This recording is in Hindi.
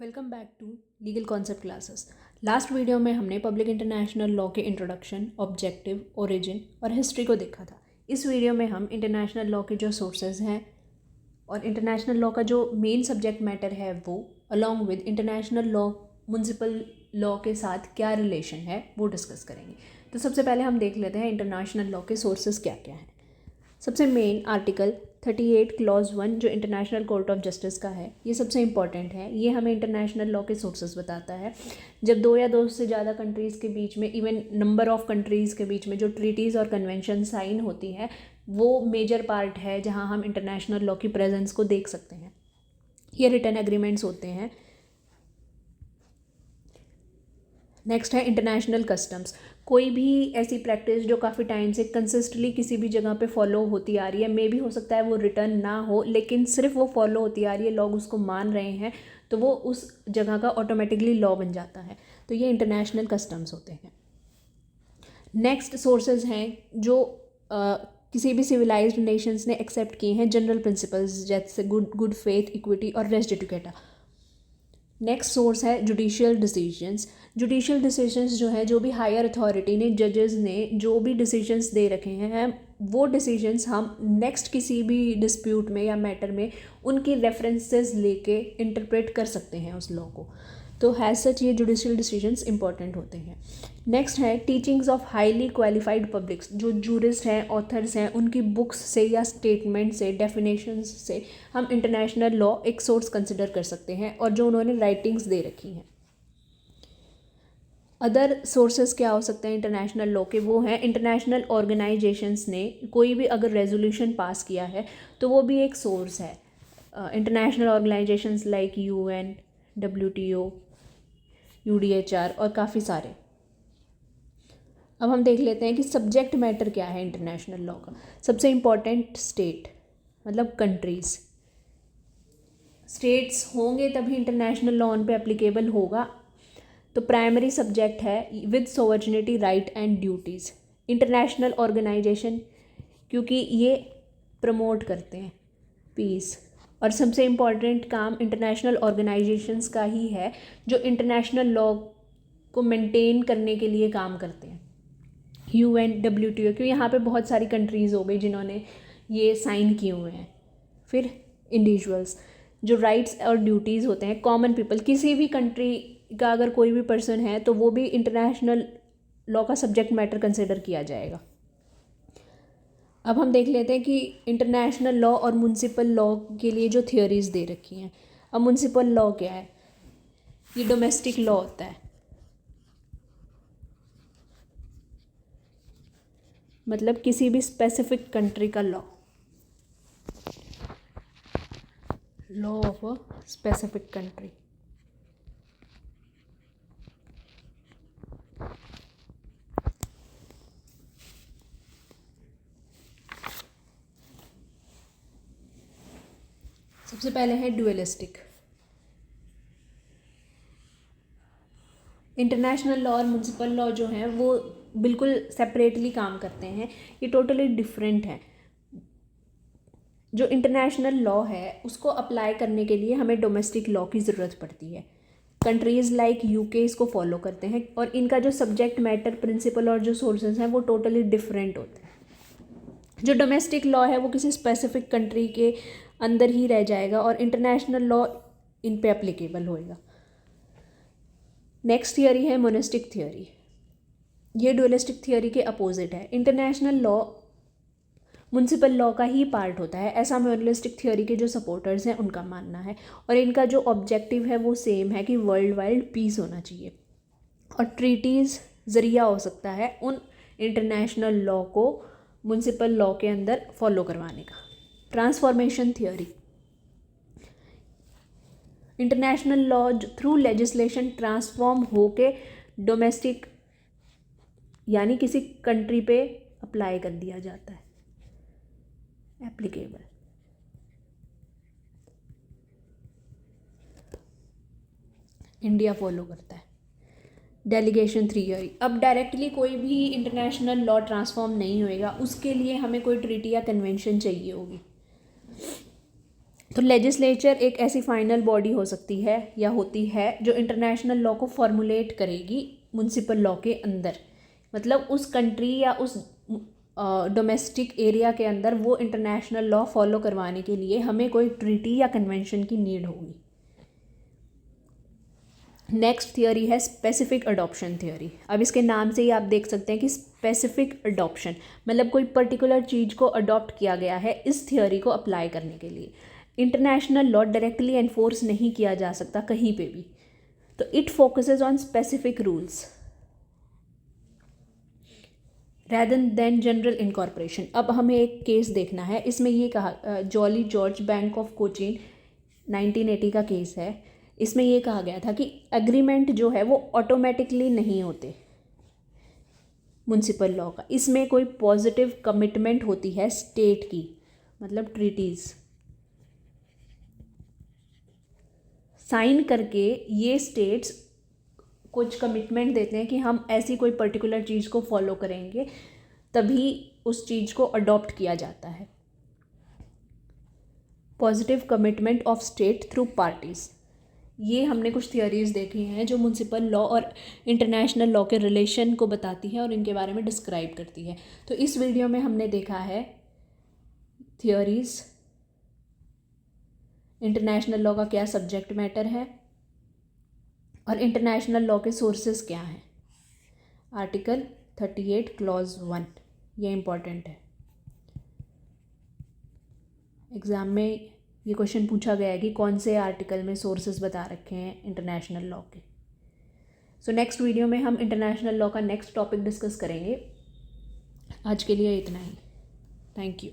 Welcome back to legal concept classes. Last video में हमने पब्लिक इंटरनेशनल लॉ के इंट्रोडक्शन, ऑब्जेक्टिव, ओरिजिन और हिस्ट्री को देखा था। इस वीडियो में हम इंटरनेशनल लॉ के जो सोर्सेज हैं और इंटरनेशनल लॉ का जो मेन सब्जेक्ट मैटर है वो along with international law, municipal law के साथ क्या रिलेशन है वो डिस्कस करेंगे। तो सबसे पहले हम देख लेते हैं इंटरनेशनल लॉ के सोर्सेज क्या क्या हैं। सबसे मेन आर्टिकल 38 क्लॉज 1 जो इंटरनेशनल कोर्ट ऑफ जस्टिस का है, ये सबसे इंपॉर्टेंट है। ये हमें इंटरनेशनल लॉ के सोर्सेज बताता है। जब दो या दो से ज़्यादा कंट्रीज़ के बीच में, इवन नंबर ऑफ कंट्रीज़ के बीच में जो ट्रीटीज़ और कन्वेंशन साइन होती है, वो मेजर पार्ट है जहाँ हम इंटरनेशनल लॉ की प्रेजेंस को देख सकते हैं। ये रिटन एग्रीमेंट्स होते हैं। नेक्स्ट है इंटरनेशनल कस्टम्स। कोई भी ऐसी प्रैक्टिस जो काफ़ी टाइम से कंसिस्टेंटली किसी भी जगह पे फॉलो होती आ रही है, मे भी हो सकता है वो रिटर्न ना हो, लेकिन सिर्फ वो फॉलो होती आ रही है, लोग उसको मान रहे हैं, तो वो उस जगह का ऑटोमेटिकली लॉ बन जाता है। तो ये इंटरनेशनल कस्टम्स होते हैं। नेक्स्ट सोर्सेज हैं जो किसी भी सिविलाइज्ड नेशंस ने एक्सेप्ट किए हैं, जनरल प्रिंसिपल्स जैसे गुड फेथ, इक्विटी और रेस जुडिकेटा। नेक्स्ट सोर्स है जुडिशियल डिसीजंस। जुडिशियल डिसीजंस जो है, जो भी हायर अथॉरिटी ने, जजेस ने जो भी डिसीजंस दे रखे हैं, वो डिसीजंस हम नेक्स्ट किसी भी डिस्प्यूट में या मैटर में उनकी रेफरेंसेस लेके इंटरप्रेट कर सकते हैं उस लॉ को। तो हैज़ सच ये जुडिशियल डिसीजंस इंपॉर्टेंट होते हैं। नेक्स्ट है teachings of highly qualified publics. जो जूरिस्ट हैं, ऑथर्स हैं, उनकी बुक्स से या स्टेटमेंट से, डेफिनेशंस से हम इंटरनेशनल लॉ एक सोर्स कंसिडर कर सकते हैं, और जो उन्होंने राइटिंग्स दे रखी हैं। अदर सोर्सेज क्या हो सकते हैं इंटरनेशनल लॉ के? वो हैं इंटरनेशनल ऑर्गेनाइजेशंस ने कोई भी अगर रेजोल्यूशन पास किया है तो वो भी एक सोर्स है। International organisations like UN, WTO, UDHR और काफ़ी सारे। अब हम देख लेते हैं कि सब्जेक्ट मैटर क्या है इंटरनेशनल लॉ का। सबसे इम्पॉर्टेंट स्टेट, मतलब कंट्रीज़। स्टेट्स होंगे तभी इंटरनेशनल लॉ उन पे एप्लीकेबल होगा। तो प्राइमरी सब्जेक्ट है with sovereignty right and duties. International organisation, क्योंकि ये प्रमोट करते हैं पीस, और सबसे इम्पॉर्टेंट काम इंटरनेशनल ऑर्गेनाइजेशंस का ही है जो इंटरनेशनल लॉ को मेंटेन करने के लिए काम करते हैं। UN, WTO, क्योंकि यहाँ पे बहुत सारी कंट्रीज़ हो गई जिन्होंने ये साइन किए हुए हैं। फिर इंडिविजुअल्स, जो राइट्स और ड्यूटीज़ होते हैं कॉमन पीपल, किसी भी कंट्री का अगर कोई भी पर्सन है तो वो भी इंटरनेशनल लॉ का सब्जेक्ट मैटर कंसिडर किया जाएगा। अब हम देख लेते हैं कि इंटरनेशनल लॉ और म्युनिसिपल लॉ के लिए जो थियोरीज दे रखी हैं। अब म्युनिसिपल लॉ क्या है? ये डोमेस्टिक लॉ होता है, मतलब किसी भी स्पेसिफिक कंट्री का law of a specific country. सबसे पहले है ड्यूअलिस्टिक। इंटरनेशनल लॉ और म्युनिसिपल लॉ जो हैं वो बिल्कुल सेपरेटली काम करते हैं, ये टोटली डिफरेंट है। जो इंटरनेशनल लॉ है उसको अप्लाई करने के लिए हमें डोमेस्टिक लॉ की ज़रूरत पड़ती है। कंट्रीज़ लाइक UK इसको फॉलो करते हैं, और इनका जो सब्जेक्ट मैटर, प्रिंसिपल और जो सोर्सेज हैं वो टोटली डिफरेंट होते हैं। जो डोमेस्टिक लॉ है वो किसी स्पेसिफिक कंट्री के अंदर ही रह जाएगा और इंटरनेशनल लॉ इन पे एप्लीकेबल होएगा। नेक्स्ट थियोरी है मोनेस्टिक थियोरी। ये डुअलिस्टिक थियोरी के अपोजिट है। इंटरनेशनल लॉ म्युनिसिपल लॉ का ही पार्ट होता है, ऐसा मोनेस्टिक थियोरी के जो सपोर्टर्स हैं उनका मानना है, और इनका जो ऑब्जेक्टिव है वो सेम है कि वर्ल्ड वाइड पीस होना चाहिए, और ट्रीटीज़ ज़रिया हो सकता है उन इंटरनेशनल लॉ को म्युनिसिपल लॉ के अंदर फॉलो करवाने का। Transformation theory, international law through legislation transform होके डोमेस्टिक यानी किसी कंट्री पे अप्लाई कर दिया जाता है, एप्लीकेबल। इंडिया फॉलो करता है। डेलीगेशन थियोरी, अब डायरेक्टली कोई भी इंटरनेशनल लॉ ट्रांसफॉर्म नहीं होएगा, उसके लिए हमें कोई ट्रीटी या कन्वेंशन चाहिए होगी। तो लेजिस्लेचर एक ऐसी फाइनल बॉडी हो सकती है या होती है जो इंटरनेशनल लॉ को फॉर्मुलेट करेगी म्युनिसिपल लॉ के अंदर, मतलब उस कंट्री या उस डोमेस्टिक एरिया के अंदर वो इंटरनेशनल लॉ फॉलो करवाने के लिए हमें कोई ट्रीटी या कन्वेंशन की नीड होगी। नेक्स्ट थियोरी है स्पेसिफिक अडॉप्शन थियोरी। अब इसके नाम से ही आप देख सकते हैं कि स्पेसिफिक अडॉप्शन मतलब कोई पर्टिकुलर चीज़ को अडॉप्ट किया गया है इस थियोरी को अप्लाई करने के लिए। इंटरनेशनल लॉ डायरेक्टली एनफोर्स नहीं किया जा सकता कहीं पे भी, तो it focuses on specific rules rather than general incorporation. अब हमें एक केस देखना है, इसमें ये कहा jolly George bank of Cochin 1980 का केस है। इसमें ये कहा गया था कि एग्रीमेंट जो है वो ऑटोमेटिकली नहीं होते म्युनिसिपल लॉ का, इसमें कोई पॉजिटिव कमिटमेंट होती है स्टेट की, मतलब ट्रीटीज़ साइन करके ये स्टेट्स कुछ कमिटमेंट देते हैं कि हम ऐसी कोई पर्टिकुलर चीज़ को फॉलो करेंगे, तभी उस चीज़ को अडॉप्ट किया जाता है। Positive commitment of state through parties, ये हमने कुछ थियोरीज देखी हैं जो म्युनिसिपल लॉ और इंटरनेशनल लॉ के रिलेशन को बताती हैं और इनके बारे में डिस्क्राइब करती है। तो इस वीडियो में हमने देखा है थियोरीज, इंटरनेशनल लॉ का क्या सब्जेक्ट मैटर है और इंटरनेशनल लॉ के सोर्सेज क्या हैं। आर्टिकल 38 क्लॉज 1 ये इम्पॉर्टेंट है, एग्ज़ाम में ये क्वेश्चन पूछा गया है कि कौन से आर्टिकल में सोर्सेज बता रखे हैं इंटरनेशनल लॉ के। सो नेक्स्ट वीडियो में हम इंटरनेशनल लॉ का नेक्स्ट टॉपिक डिस्कस करेंगे। आज के लिए इतना ही, थैंक यू।